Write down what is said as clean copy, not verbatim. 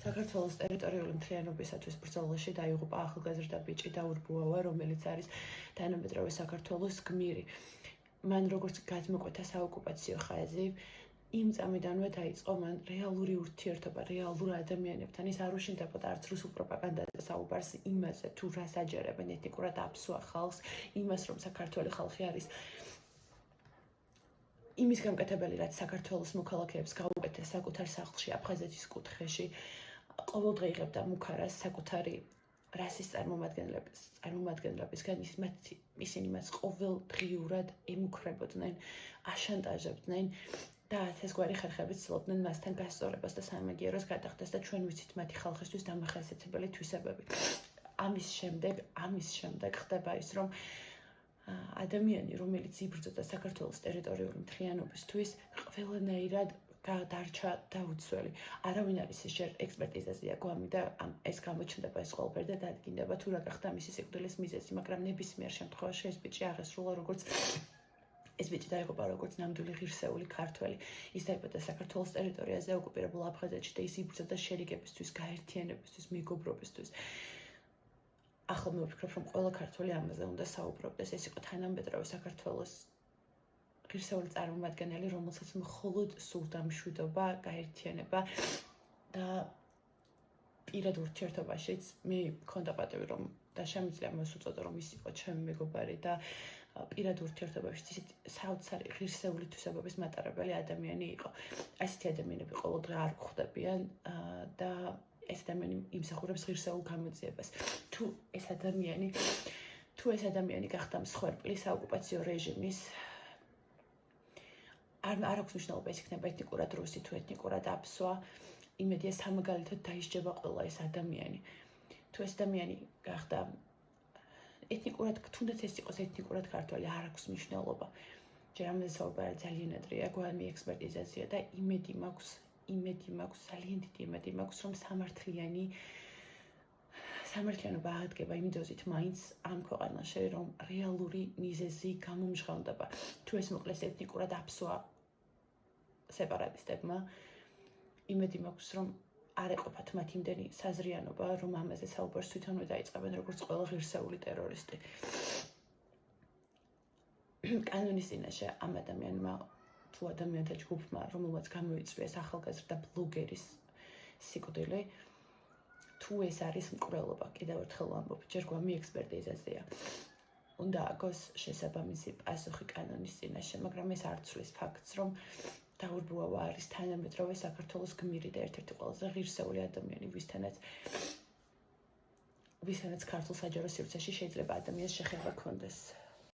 საქართველოს ტერიტორიული მთლიანობისათვის ბრძოლაში დაიღუპა ახალგაზრდა ბიჭი დაურბუავა, რომელიც არის თანამედროვე საქართველოს გმირი. მან როგორც გადმოკვეთა საოკუპაციო ხაზი, იმ წამიდანვე დაიწყო მან რეალური ურთიერთობა რეალურ ადამიანებთან. ის არ უშინდებოდა არც რუსულ პროპაგანდაზე საუბარს იმაზე, თუ რას აჯერებენ ეთნიკურად აფსუა ხალხს, იმას, რომ საქართველოს ხალხი არის იმის გამკეთებელი, რაც საქართველოს მოქალაქეებს გაუკეთეს საკუთარ სახლში, აფხაზეთის კუთხეში, ყოველდღე იღებდა მუქარას საკუთარი რასის წარმომადგენლებისგან, ისინი მას ყოველდღიურად ემუქრებოდნენ, აშანტაჟებდნენ და ათასგვარი ხერხებით ცდილობდნენ მასთან გასწორებას და სამაგიეროს გადახდას და ჩვენ ვიცით მათი ხალხისთვის დამახასიათებელი თვისებები. ამის შემდეგ ხდება ის, რომ ადამიანი, რომელიც იბრძოდა საქართველოს ტერიტორიული მთლიანობისთვის, ყველანაირად დარჩა დაუცველი. არავინ არის ის ჯერ ექსპერტიზაზეა გვამი და ეს გამოჩნდება ეს ყველაფერი და დადგინდება თუ რა გახდა მისი სიკვდილის მიზეზი, მაგრამ ნებისმიერ შემთხვევაში ეს ბიჭი აღესრულა ეს ბიჭი დაიღუპა როგორც ნამდვილი ღირსეული ქართველი. ის დაიბადა საქართველოს ტერიტორიაზე, ოკუპირებულ აფხაზეთში და ის იბრძოდა შერიგებისთვის, გაერთიანებისთვის, მეგობრობისთვის. ახლა მე ვფიქრობ, რომ ყველა ქართველი ამაზე უნდა საუბრობდეს. ეს იყო თანამედროვე საქართველოს ღირსეული წარმომადგენელი, რომელსაც მხოლოდ სურდა მშვიდობა, გაერთიანება და პირად ურთიერთობაშიც მე მქონდა პატივი, რომ და შემიძლია მას უწოდო, რომ ის იყო ჩემი მეგობარი და პირად ურთიერთობაშიც ისეთი საოცარი ღირსეული თვისებების მატარებელი ადამიანი იყო. ასეთი ადამიანები ყოველდღე არ გვხვდებიან და ეს ადამიანი იმსახურებს ღირსეულ გამოძიებას. თუ ეს ადამიანი გახდა მსხვერპლი საოკუპაციო რეჟიმის, არ აქვს მნიშვნელობა ის იქნება ეთნიკურად რუსი თუ ეთნიკურად აფსვა, იმედია სამაგალითოდ დაისჯება ყველა ეს ადამიანი. თუ ეს ადამიანი გახდა ეთნიკურად, თუნდაც ეს იყოს ეთნიკურად ქართველი, არ აქვს მნიშვნელობა. ჯერ ამაზე საუბარი ძალიან ადრეა, გვამი ექსპერტიზაზეა და იმედი მაქვს, ძალიან დიდი იმედი მაქვს, რომ სამართლიანობა აღდგება იმ დოზით მაინც ამ ქვეყანაში, რომ რეალური მიზეზი გამომჟღავნდება. თუ ეს მოკლეს ეთნიკურად აფსვა სეპარატისტებმა, იმედი მაქვს, რომ არ ეყოფათ მათ იმდენი საზრიანობა, რომ ამაზე საუბარს თვითონვე დაიწყებენ როგორც ყველა ღირსეული ტერორისტი. კანონის წინაშე ამ ადამიანმა თუ ადამიანთა ჯგუფმა, რომელმაც გამოიწვიეს ახალგაზრდა ბლოგერის სიკვდილი, თუ ეს არის მკვლელობა, კიდევ ერთხელ ვამბობ, ჯერ გვამი ექსპერტიზაზეა. უნდა აგოს შესაბამისი პასუხი კანონის წინაშე, მაგრამ ეს არ ცვლის ფაქტს, რომ დაურბუავა არის თანამედროვე საქართველოს გმირი და ერთ-ერთი ყველაზე ღირსეული ადამიანი, ვისთანაც ქართულ საჯარო სივრცეში შეიძლება ადამიანს შეხება ჰქონდეს.